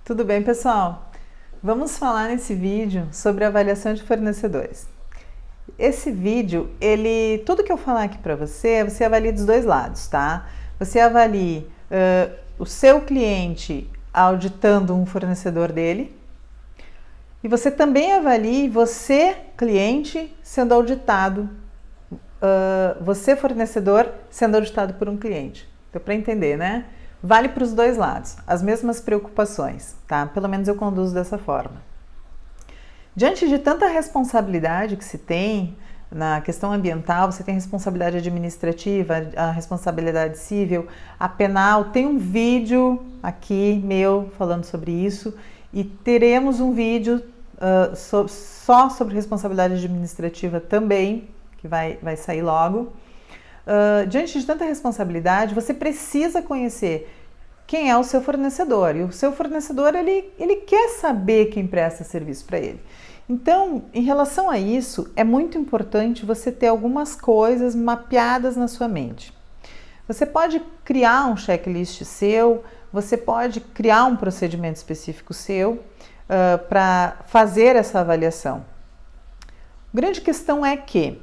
Tudo bem, pessoal? Vamos falar nesse vídeo sobre avaliação de fornecedores. Esse vídeo, tudo que eu falar aqui para você avalia dos dois lados, tá? Você avalie o seu cliente auditando um fornecedor dele e você também avalie você, cliente, sendo auditado, você, fornecedor, sendo auditado por um cliente. Deu para entender, né? Vale para os dois lados, as mesmas preocupações, tá? Pelo menos eu conduzo dessa forma. Diante de tanta responsabilidade que se tem na questão ambiental, você tem responsabilidade administrativa, a responsabilidade civil, a penal, tem um vídeo aqui meu falando sobre isso e teremos um vídeo só sobre responsabilidade administrativa também, que vai sair logo. Diante de tanta responsabilidade, você precisa conhecer quem é o seu fornecedor. E o seu fornecedor, ele quer saber quem presta serviço para ele. Então, em relação a isso, é muito importante você ter algumas coisas mapeadas na sua mente. Você pode criar um checklist seu, você pode criar um procedimento específico seu para fazer essa avaliação. A grande questão é que,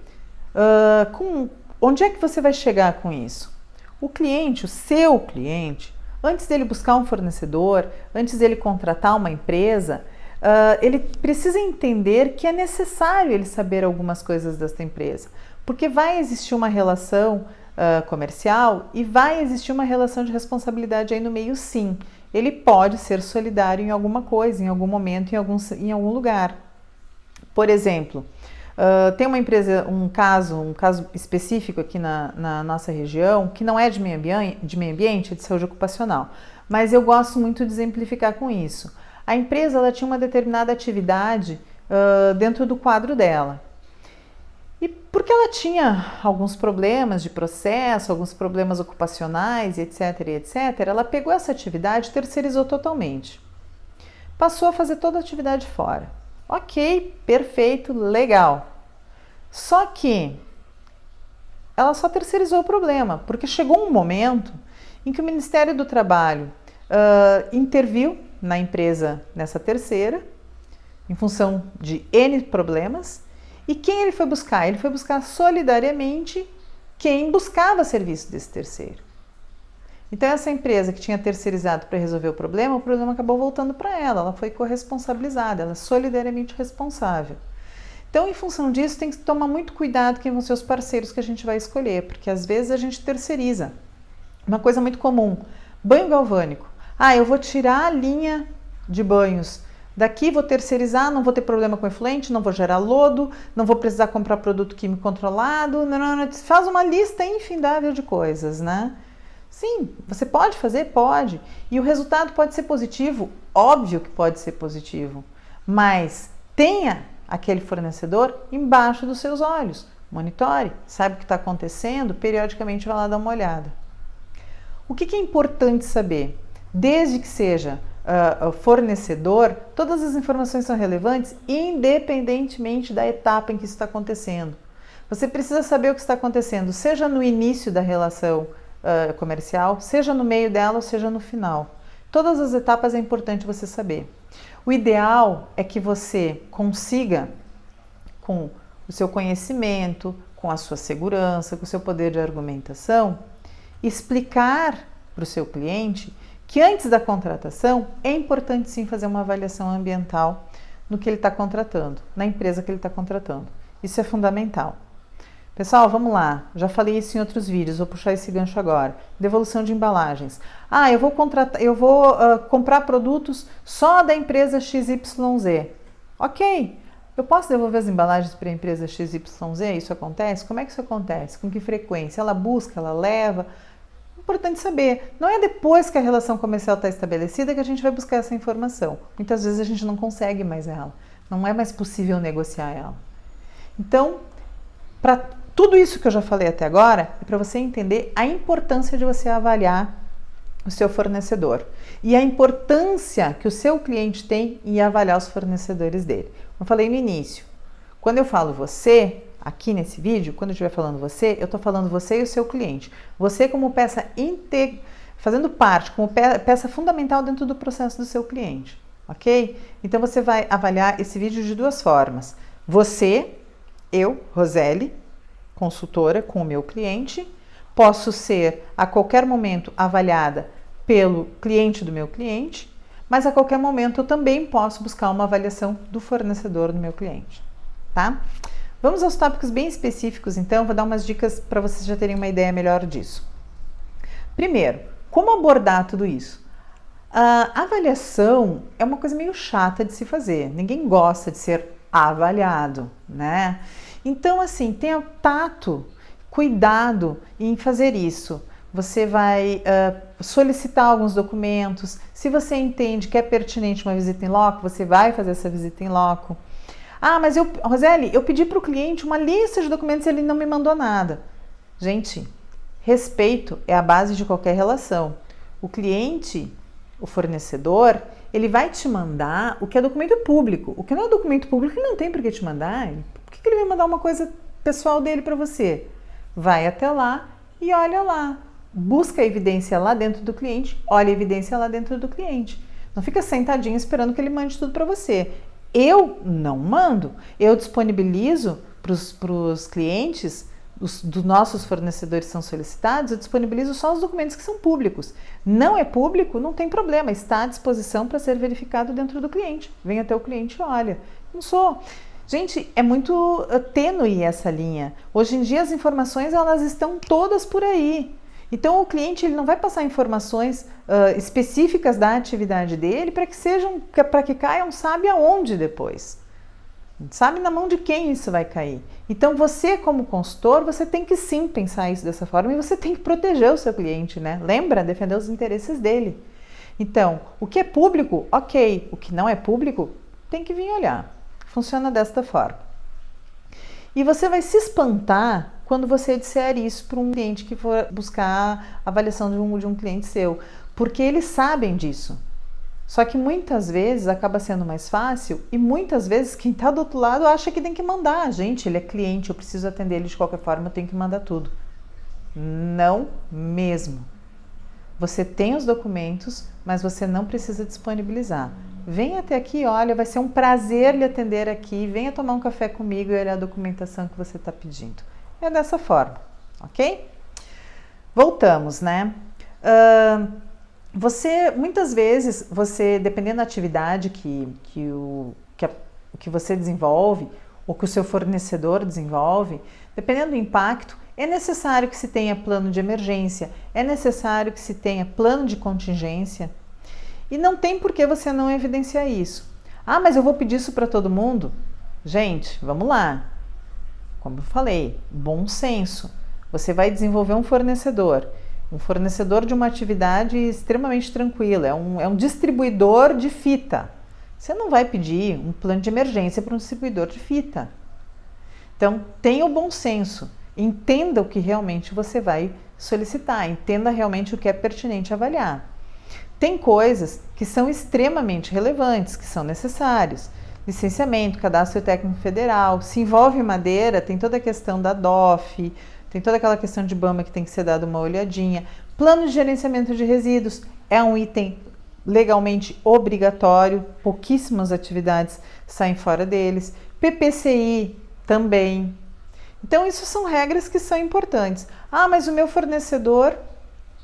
onde é que você vai chegar com isso? O cliente, o seu cliente, antes dele buscar um fornecedor, antes dele contratar uma empresa, ele precisa entender que é necessário ele saber algumas coisas desta empresa, porque vai existir uma relação comercial e vai existir uma relação de responsabilidade aí no meio, sim. Ele pode ser solidário em alguma coisa, em algum momento, em algum lugar. Por exemplo, tem uma empresa, um caso específico aqui na nossa região, que não é de meio ambiente, é de saúde ocupacional, mas eu gosto muito de exemplificar com isso. A empresa ela tinha uma determinada atividade dentro do quadro dela. E porque ela tinha alguns problemas de processo, alguns problemas ocupacionais, etc, ela pegou essa atividade e terceirizou totalmente. Passou a fazer toda a atividade fora. Ok, perfeito, legal. Só que ela só terceirizou o problema, porque chegou um momento em que o Ministério do Trabalho interviu na empresa, nessa terceira, em função de N problemas, e quem ele foi buscar? Ele foi buscar solidariamente quem buscava serviço desse terceiro. Então essa empresa que tinha terceirizado para resolver o problema acabou voltando para ela foi corresponsabilizada, ela é solidariamente responsável. Então, em função disso, tem que tomar muito cuidado quem vão ser os parceiros que a gente vai escolher, porque às vezes a gente terceiriza. Uma coisa muito comum, banho galvânico. Eu vou tirar a linha de banhos daqui, vou terceirizar, não vou ter problema com efluente, não vou gerar lodo, não vou precisar comprar produto químico controlado, não, faz uma lista infindável de coisas, né? Sim, você pode fazer? Pode. E o resultado pode ser positivo? Óbvio que pode ser positivo. Mas tenha aquele fornecedor embaixo dos seus olhos. Monitore, sabe o que está acontecendo, periodicamente vai lá dar uma olhada. O que é importante saber? Desde que seja fornecedor, todas as informações são relevantes, independentemente da etapa em que isso está acontecendo. Você precisa saber o que está acontecendo, seja no início da relação comercial, seja no meio dela ou seja no final. Todas as etapas é importante você saber. O ideal é que você consiga, com o seu conhecimento, com a sua segurança, com o seu poder de argumentação, explicar para o seu cliente que antes da contratação é importante sim fazer uma avaliação ambiental no que ele está contratando, na empresa que ele está contratando. Isso é fundamental. Pessoal, vamos lá. Já falei isso em outros vídeos, vou puxar esse gancho agora. Devolução de embalagens. Eu vou comprar produtos só da empresa XYZ. Ok, eu posso devolver as embalagens para a empresa XYZ? Isso acontece? Como é que isso acontece? Com que frequência? Ela busca, ela leva? Importante saber. Não é depois que a relação comercial está estabelecida que a gente vai buscar essa informação. Muitas vezes a gente não consegue mais ela. Não é mais possível negociar ela. Então, para tudo isso que eu já falei até agora, é para você entender a importância de você avaliar o seu fornecedor e a importância que o seu cliente tem em avaliar os fornecedores dele. Eu falei no início, quando eu falo você, aqui nesse vídeo, quando eu estiver falando você, eu estou falando você e o seu cliente. Você como peça fazendo parte, como peça fundamental dentro do processo do seu cliente, ok? Então você vai avaliar esse vídeo de duas formas. Você, eu, Roseli, consultora com o meu cliente, posso ser a qualquer momento avaliada pelo cliente do meu cliente, mas a qualquer momento eu também posso buscar uma avaliação do fornecedor do meu cliente, tá? Vamos aos tópicos bem específicos, então, vou dar umas dicas para vocês já terem uma ideia melhor disso. Primeiro, como abordar tudo isso? A avaliação é uma coisa meio chata de se fazer, ninguém gosta de ser avaliado, né? Então, assim, tenha tato, cuidado em fazer isso. Você vai solicitar alguns documentos. Se você entende que é pertinente uma visita em loco, você vai fazer essa visita em loco. Ah, mas Roseli, eu pedi para o cliente uma lista de documentos e ele não me mandou nada. Gente, respeito é a base de qualquer relação. O cliente, o fornecedor, ele vai te mandar o que é documento público. O que não é documento público, ele não tem por que te mandar. Por que ele vai mandar uma coisa pessoal dele para você? Vai até lá e olha lá. Busca a evidência lá dentro do cliente, olha a evidência lá dentro do cliente. Não fica sentadinho esperando que ele mande tudo para você. Eu não mando, eu disponibilizo para os clientes, dos nossos fornecedores são solicitados, eu disponibilizo só os documentos que são públicos. Não é público, não tem problema, está à disposição para ser verificado dentro do cliente. Vem até o cliente e olha. Não sou... Gente, é muito tênue essa linha. Hoje em dia as informações elas estão todas por aí. Então o cliente ele não vai passar informações específicas da atividade dele para que caiam sabe aonde depois. Sabe na mão de quem isso vai cair. Então você como consultor, você tem que sim pensar isso dessa forma e você tem que proteger o seu cliente, né? Lembra? Defender os interesses dele. Então, o que é público, ok. O que não é público, tem que vir olhar. Funciona desta forma. E você vai se espantar quando você disser isso para um cliente que for buscar a avaliação de um cliente seu, porque eles sabem disso. Só que muitas vezes acaba sendo mais fácil e muitas vezes quem está do outro lado acha que tem que mandar. Gente, ele é cliente, eu preciso atender ele de qualquer forma, eu tenho que mandar tudo. Não mesmo. Você tem os documentos, mas você não precisa disponibilizar. Venha até aqui, olha, vai ser um prazer lhe atender aqui, venha tomar um café comigo e olhar a documentação que você está pedindo. É dessa forma, ok? Voltamos, né? Muitas vezes, dependendo da atividade que você desenvolve, ou que o seu fornecedor desenvolve, dependendo do impacto, é necessário que se tenha plano de emergência, é necessário que se tenha plano de contingência, e não tem por que você não evidenciar isso. Ah, mas eu vou pedir isso para todo mundo? Gente, vamos lá. Como eu falei, bom senso. Você vai desenvolver um fornecedor de uma atividade extremamente tranquila, é um distribuidor de fita. Você não vai pedir um plano de emergência para um distribuidor de fita. Então, tenha o bom senso, entenda o que realmente você vai solicitar, entenda realmente o que é pertinente avaliar. Tem coisas que são extremamente relevantes, que são necessários. Licenciamento, cadastro técnico federal, se envolve madeira, tem toda a questão da DOF, tem toda aquela questão de BAMA que tem que ser dada uma olhadinha. Plano de gerenciamento de resíduos é um item legalmente obrigatório, pouquíssimas atividades saem fora deles. PPCI também. Então, isso são regras que são importantes. Ah, mas o meu fornecedor,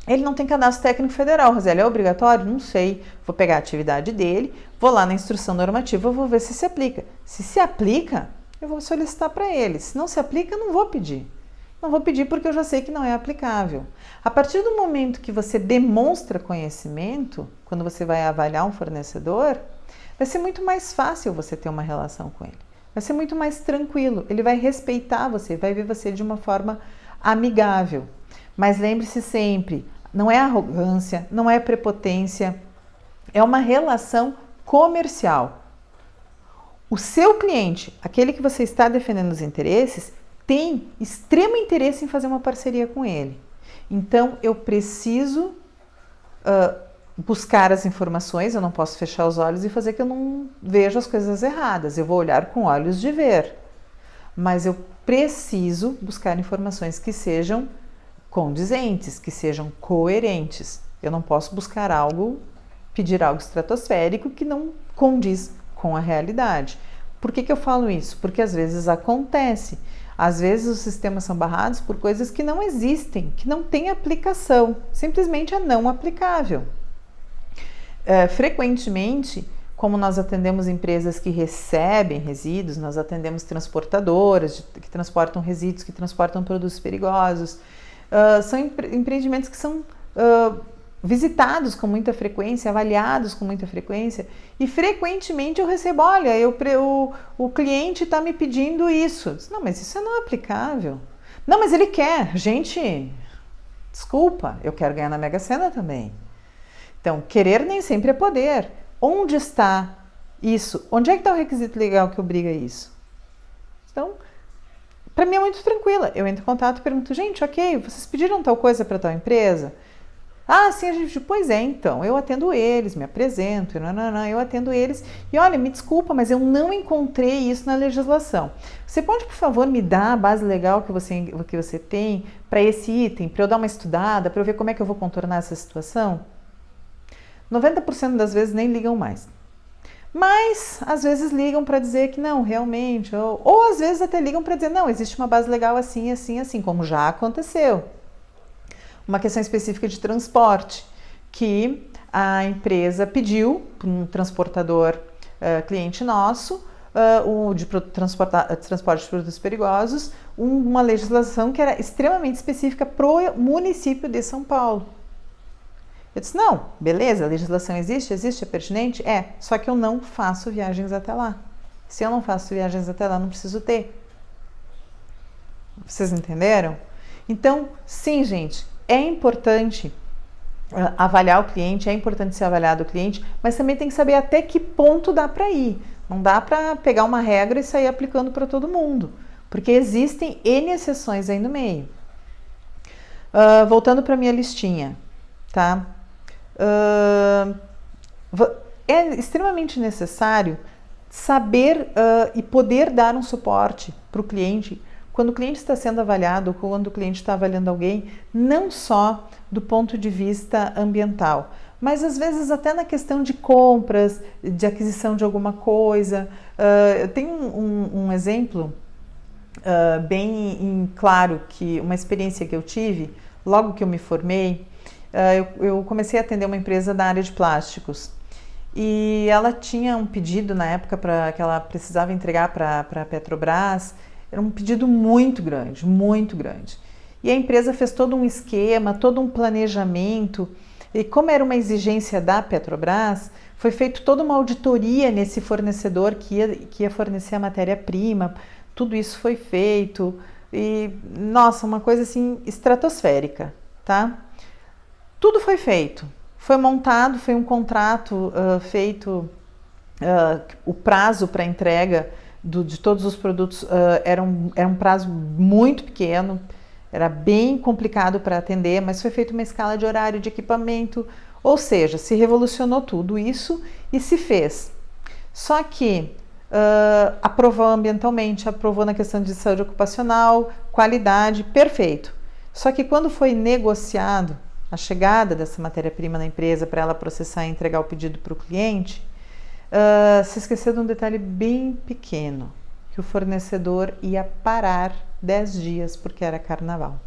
ele não tem cadastro técnico federal, Roseli, é obrigatório? Não sei. Vou pegar a atividade dele, vou lá na instrução normativa, vou ver se se aplica. Se se aplica, eu vou solicitar para ele. Se não se aplica, eu não vou pedir. Não vou pedir porque eu já sei que não é aplicável. A partir do momento que você demonstra conhecimento, quando você vai avaliar um fornecedor, vai ser muito mais fácil você ter uma relação com ele. Vai ser muito mais tranquilo. Ele vai respeitar você, vai ver você de uma forma amigável. Mas lembre-se sempre, não é arrogância, não é prepotência, é uma relação comercial. O seu cliente, aquele que você está defendendo os interesses, tem extremo interesse em fazer uma parceria com ele. Então, eu preciso buscar as informações, eu não posso fechar os olhos e fazer que eu não vejo as coisas erradas. Eu vou olhar com olhos de ver. Mas eu preciso buscar informações que sejam condizentes, que sejam coerentes, Eu não posso buscar algo, pedir algo estratosférico que não condiz com a realidade. Por que eu falo isso? Porque às vezes acontece. Às vezes os sistemas são barrados por coisas que não existem, que não têm aplicação, simplesmente é não aplicável. Frequentemente, como nós atendemos empresas que recebem resíduos, nós atendemos transportadoras que transportam resíduos, que transportam produtos perigosos, são empreendimentos que são visitados com muita frequência, avaliados com muita frequência, e frequentemente eu recebo, olha, o cliente está me pedindo isso. Não, mas isso é não aplicável. Não, mas ele quer. Gente, desculpa, eu quero ganhar na Mega Sena também. Então, querer nem sempre é poder. Onde está isso? Onde é que está o requisito legal que obriga isso? Então, para mim é muito tranquila. Eu entro em contato e pergunto, gente, ok, vocês pediram tal coisa para tal empresa? Ah, sim, a gente, pois é, então, eu atendo eles, me apresento, eu atendo eles e olha, me desculpa, mas eu não encontrei isso na legislação. Você pode, por favor, me dar a base legal que você tem para esse item, para eu dar uma estudada, para eu ver como é que eu vou contornar essa situação? 90% das vezes nem ligam mais. Mas, às vezes ligam para dizer que não, realmente, ou às vezes até ligam para dizer, não, existe uma base legal assim, assim, assim, como já aconteceu. Uma questão específica de transporte, que a empresa pediu para um transportador cliente nosso, de transporte de produtos perigosos, uma legislação que era extremamente específica para o município de São Paulo. Eu disse, não, beleza, a legislação existe, é pertinente? É, só que eu não faço viagens até lá. Se eu não faço viagens até lá, não preciso ter. Vocês entenderam? Então, sim, gente, é importante avaliar o cliente, é importante ser avaliado o cliente, mas também tem que saber até que ponto dá para ir. Não dá para pegar uma regra e sair aplicando para todo mundo, porque existem N exceções aí no meio. Voltando para minha listinha, tá? É extremamente necessário saber e poder dar um suporte para o cliente quando o cliente está sendo avaliado, quando o cliente está avaliando alguém, não só do ponto de vista ambiental, mas às vezes até na questão de compras, de aquisição de alguma coisa. Eu tenho um exemplo bem claro, que uma experiência que eu tive logo que eu me formei. Eu comecei a atender uma empresa da área de plásticos e ela tinha um pedido na época que ela precisava entregar para a Petrobras. Era um pedido muito grande, muito grande. E a empresa fez todo um esquema, todo um planejamento. E como era uma exigência da Petrobras, foi feita toda uma auditoria nesse fornecedor que ia fornecer a matéria-prima. Tudo isso foi feito. E, nossa, uma coisa assim estratosférica, tá? Tudo foi feito. Foi montado, foi um contrato feito, o prazo para entrega de todos os produtos era um prazo muito pequeno, era bem complicado para atender, mas foi feita uma escala de horário de equipamento, ou seja, se revolucionou tudo isso e se fez. Só que aprovou ambientalmente, aprovou na questão de saúde ocupacional, qualidade, perfeito. Só que quando foi negociado a chegada dessa matéria-prima na empresa para ela processar e entregar o pedido para o cliente, se esqueceu de um detalhe bem pequeno, que o fornecedor ia parar 10 dias porque era carnaval.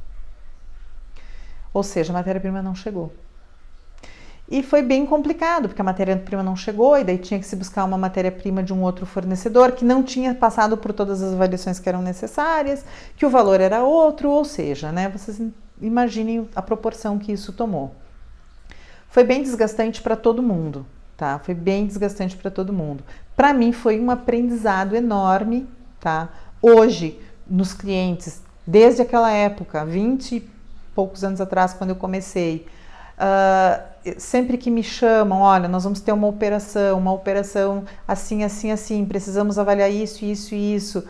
Ou seja, a matéria-prima não chegou. E foi bem complicado, porque a matéria-prima não chegou e daí tinha que se buscar uma matéria-prima de um outro fornecedor que não tinha passado por todas as avaliações que eram necessárias, que o valor era outro, ou seja, né, vocês imaginem a proporção que isso tomou. Foi bem desgastante para todo mundo. Tá? Foi bem desgastante para todo mundo. Para mim foi um aprendizado enorme, tá? Hoje, nos clientes, desde aquela época, 20 e poucos anos atrás, quando eu comecei, sempre que me chamam, olha, nós vamos ter uma operação assim, assim, assim, precisamos avaliar isso, isso e isso,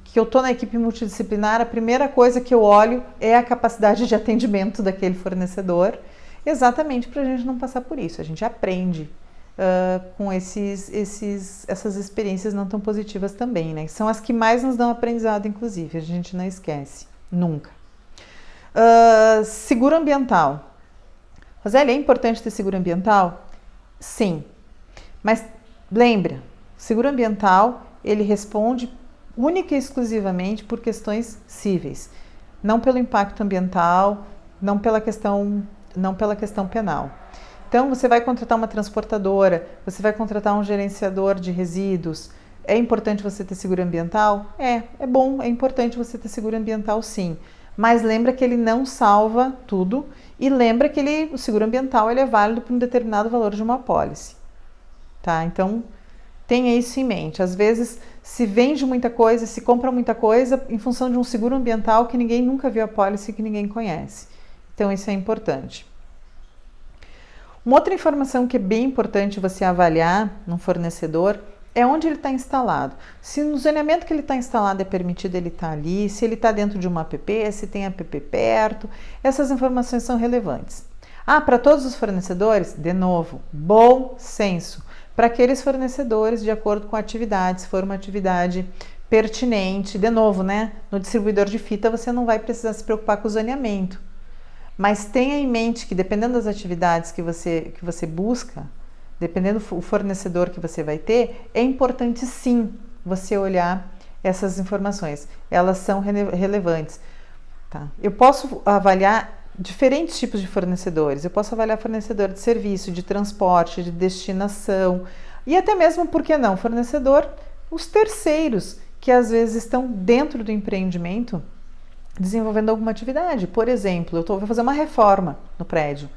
que eu estou na equipe multidisciplinar, a primeira coisa que eu olho é a capacidade de atendimento daquele fornecedor, exatamente para a gente não passar por isso. A gente aprende com essas experiências não tão positivas também, né? São as que mais nos dão aprendizado, inclusive, a gente não esquece, nunca. Seguro ambiental. Roseli, é importante ter seguro ambiental? Sim, mas lembra, seguro ambiental ele responde única e exclusivamente por questões cíveis, não pelo impacto ambiental, não pela questão penal. Então, você vai contratar uma transportadora, você vai contratar um gerenciador de resíduos. É importante você ter seguro ambiental? É bom, é importante você ter seguro ambiental sim. Mas lembra que ele não salva tudo e lembra que o seguro ambiental ele é válido por um determinado valor de uma apólice. Tá? Então, tenha isso em mente. Às vezes, se vende muita coisa, se compra muita coisa em função de um seguro ambiental que ninguém nunca viu a apólice e que ninguém conhece. Então, isso é importante. Uma outra informação que é bem importante você avaliar num fornecedor é onde ele está instalado. Se no zoneamento que ele está instalado é permitido ele estar ali, se ele está dentro de uma app, se tem app perto, essas informações são relevantes. Para todos os fornecedores, de novo, bom senso. Para aqueles fornecedores, de acordo com a atividade, se for uma atividade pertinente, de novo, né? No distribuidor de fita você não vai precisar se preocupar com o zoneamento. Mas tenha em mente que dependendo das atividades que você busca, dependendo do fornecedor que você vai ter, é importante sim você olhar essas informações. Elas são relevantes. Tá? Eu posso avaliar diferentes tipos de fornecedores. Eu posso avaliar fornecedor de serviço, de transporte, de destinação e até mesmo, por que não, fornecedor, os terceiros que às vezes estão dentro do empreendimento desenvolvendo alguma atividade. Por exemplo, vou fazer uma reforma no prédio.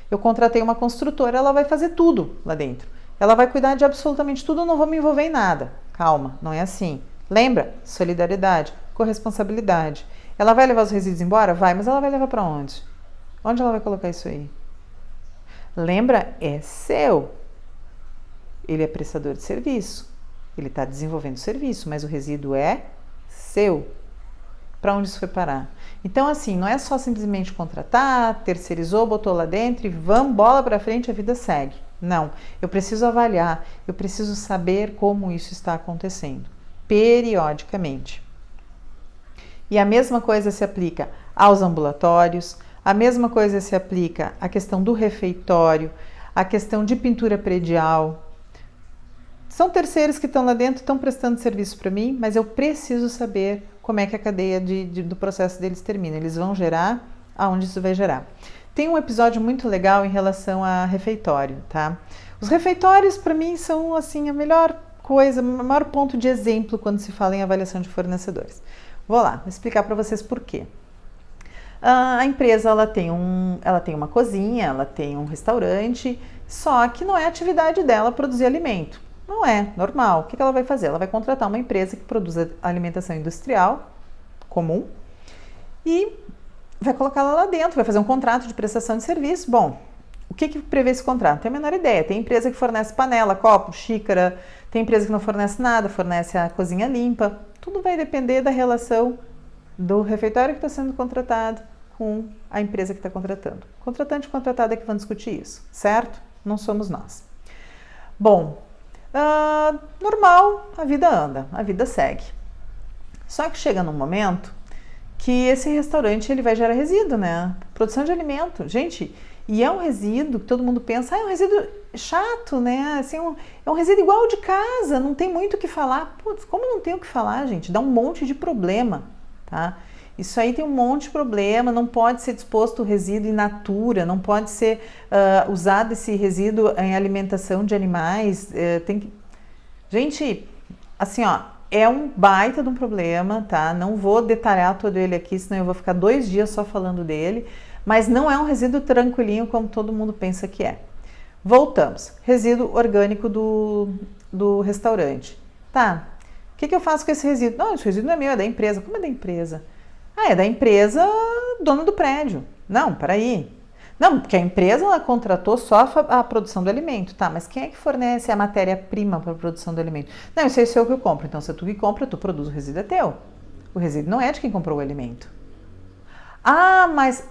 Eu contratei uma construtora, ela vai fazer tudo lá dentro. Ela vai cuidar de absolutamente tudo, eu não vou me envolver em nada. Calma, não é assim. Lembra? Solidariedade, corresponsabilidade. Ela vai levar os resíduos embora? Vai, mas ela vai levar para onde? Onde ela vai colocar isso aí? Lembra? É seu. Ele é prestador de serviço. Ele está desenvolvendo serviço, mas o resíduo é seu. Para onde isso foi parar? Então, assim, não é só simplesmente contratar, terceirizou, botou lá dentro e vamos, bola para frente, a vida segue. Não, eu preciso avaliar, eu preciso saber como isso está acontecendo, periodicamente. E a mesma coisa se aplica aos ambulatórios, a mesma coisa se aplica à questão do refeitório, à questão de pintura predial. São terceiros que estão lá dentro, estão prestando serviço para mim, mas eu preciso saber como é que a cadeia do processo deles termina. Eles vão gerar, aonde isso vai gerar. Tem um episódio muito legal em relação a refeitório, tá? Os refeitórios, para mim, são assim a melhor coisa, o maior ponto de exemplo quando se fala em avaliação de fornecedores. Vou lá, vou explicar para vocês por quê. A empresa ela tem uma cozinha, ela tem um restaurante, só que não é a atividade dela produzir alimento. Não é normal. O que ela vai fazer? Ela vai contratar uma empresa que produz alimentação industrial comum e vai colocá-la lá dentro, vai fazer um contrato de prestação de serviço. Bom, o que prevê esse contrato? Tem a menor ideia. Tem empresa que fornece panela, copo, xícara, tem empresa que não fornece nada, fornece a cozinha limpa. Tudo vai depender da relação do refeitório que está sendo contratado com a empresa que está contratando. Contratante e contratada é que vão discutir isso, certo? Não somos nós. Bom, normal, a vida anda, a vida segue. Só que chega num momento que esse restaurante ele vai gerar resíduo, né? Produção de alimento. Gente, e é um resíduo que todo mundo pensa, é um resíduo chato, né? Assim, é um resíduo igual ao de casa, não tem muito o que falar. Putz, como não tem o que falar, gente? Dá um monte de problema, tá? Isso aí tem um monte de problema, não pode ser disposto o resíduo in natura, não pode ser usado esse resíduo em alimentação de animais. Gente, assim, ó, é um baita de um problema, tá? Não vou detalhar todo ele aqui, senão eu vou ficar 2 dias só falando dele, mas não é um resíduo tranquilinho como todo mundo pensa que é. Voltamos. Resíduo orgânico do restaurante. Tá, o que eu faço com esse resíduo? Não, esse resíduo não é meu, é da empresa. Como é da empresa? É da empresa dona do prédio. Não, peraí. Não, porque a empresa ela contratou só a produção do alimento, tá? Mas quem é que fornece a matéria-prima para a produção do alimento? Não, isso aí sou eu que eu compro. Então, se é tu que compra, tu produz, o resíduo é teu. O resíduo não é de quem comprou o alimento. Mas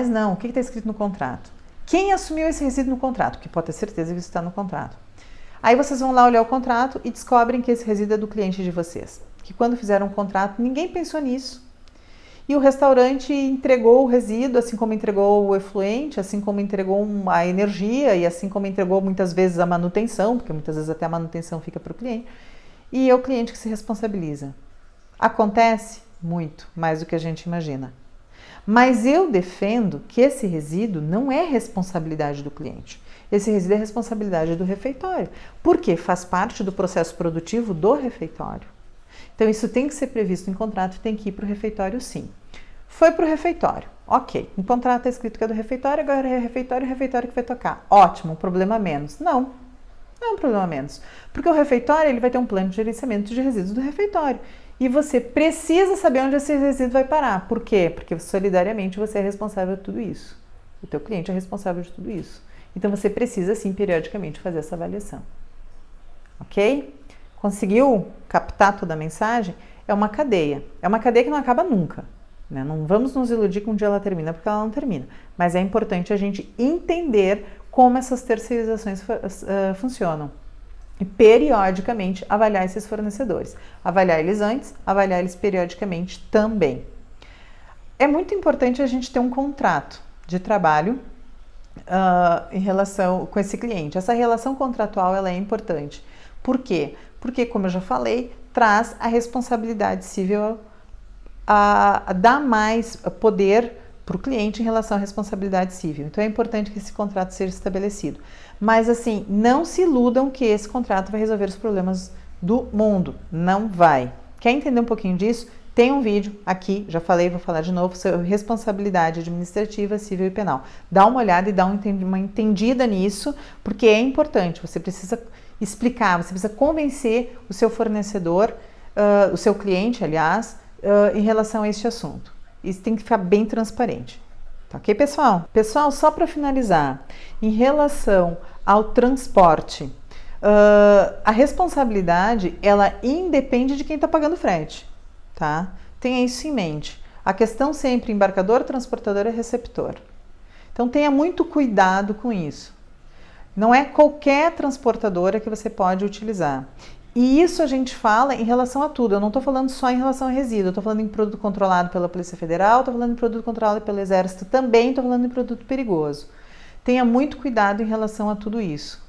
não. O que está escrito no contrato? Quem assumiu esse resíduo no contrato? Porque pode ter certeza que isso está no contrato. Aí vocês vão lá olhar o contrato e descobrem que esse resíduo é do cliente de vocês. Que quando fizeram um contrato, ninguém pensou nisso. e o restaurante entregou o resíduo, assim como entregou o efluente, assim como entregou a energia e assim como entregou muitas vezes a manutenção, porque muitas vezes até a manutenção fica para o cliente, e é o cliente que se responsabiliza. Acontece muito mais do que a gente imagina. Mas eu defendo que esse resíduo não é responsabilidade do cliente. Esse resíduo é responsabilidade do refeitório, porque faz parte do processo produtivo do refeitório. Então isso tem que ser previsto em contrato, tem que ir para o refeitório sim. Foi para o refeitório, ok. Em contrato está escrito que é do refeitório, agora é o refeitório que vai tocar. Ótimo, um problema a menos. Não é um problema a menos. Porque o refeitório ele vai ter um plano de gerenciamento de resíduos do refeitório. E você precisa saber onde esse resíduo vai parar. Por quê? Porque solidariamente você é responsável por tudo isso. O teu cliente é responsável de tudo isso. Então você precisa sim periodicamente fazer essa avaliação. Ok? Conseguiu captar toda a mensagem? É uma cadeia. É uma cadeia que não acaba nunca. Né? Não vamos nos iludir que um dia ela termina, porque ela não termina. Mas é importante a gente entender como essas terceirizações funcionam. E periodicamente avaliar esses fornecedores. Avaliar eles antes, avaliar eles periodicamente também. É muito importante a gente ter um contrato de trabalho em relação com esse cliente. Essa relação contratual ela é importante. Por quê? Porque, como eu já falei, traz a responsabilidade civil, dá mais poder para o cliente em relação à responsabilidade civil. Então é importante que esse contrato seja estabelecido. Mas assim, não se iludam que esse contrato vai resolver os problemas do mundo. Não vai. Quer entender um pouquinho disso? Tem um vídeo aqui, já falei, vou falar de novo, sobre responsabilidade administrativa, civil e penal. Dá uma olhada e dá uma entendida nisso, porque é importante. Você precisa explicar, você precisa convencer o seu fornecedor, o seu cliente, aliás, em relação a este assunto. Isso tem que ficar bem transparente. Tá ok, pessoal? Pessoal, só para finalizar, em relação ao transporte, a responsabilidade, ela independe de quem está pagando frete, tá? Tenha isso em mente. A questão sempre, embarcador, transportador e receptor. Então, tenha muito cuidado com isso. Não é qualquer transportadora que você pode utilizar. E isso a gente fala em relação a tudo. Eu não estou falando só em relação a resíduo. Eu estou falando em produto controlado pela Polícia Federal, estou falando em produto controlado pelo Exército também, estou falando em produto perigoso. Tenha muito cuidado em relação a tudo isso.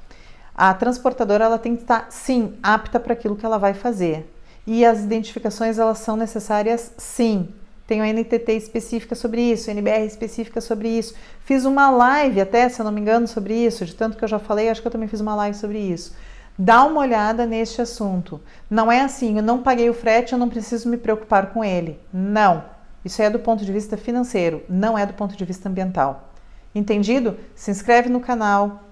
A transportadora ela tem que estar, sim, apta para aquilo que ela vai fazer. E as identificações elas são necessárias, sim. Tem uma NTT específica sobre isso, NBR específica sobre isso. Fiz uma live até, se eu não me engano, sobre isso. De tanto que eu já falei, acho que eu também fiz uma live sobre isso. Dá uma olhada neste assunto. Não é assim, eu não paguei o frete, eu não preciso me preocupar com ele. Não. Isso é do ponto de vista financeiro, não é do ponto de vista ambiental. Entendido? Se inscreve no canal,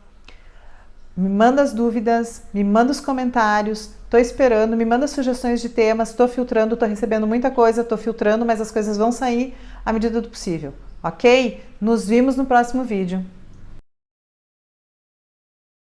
me manda as dúvidas, me manda os comentários, estou esperando, me manda sugestões de temas, estou filtrando, estou recebendo muita coisa, estou filtrando, mas as coisas vão sair à medida do possível, ok? Nos vemos no próximo vídeo.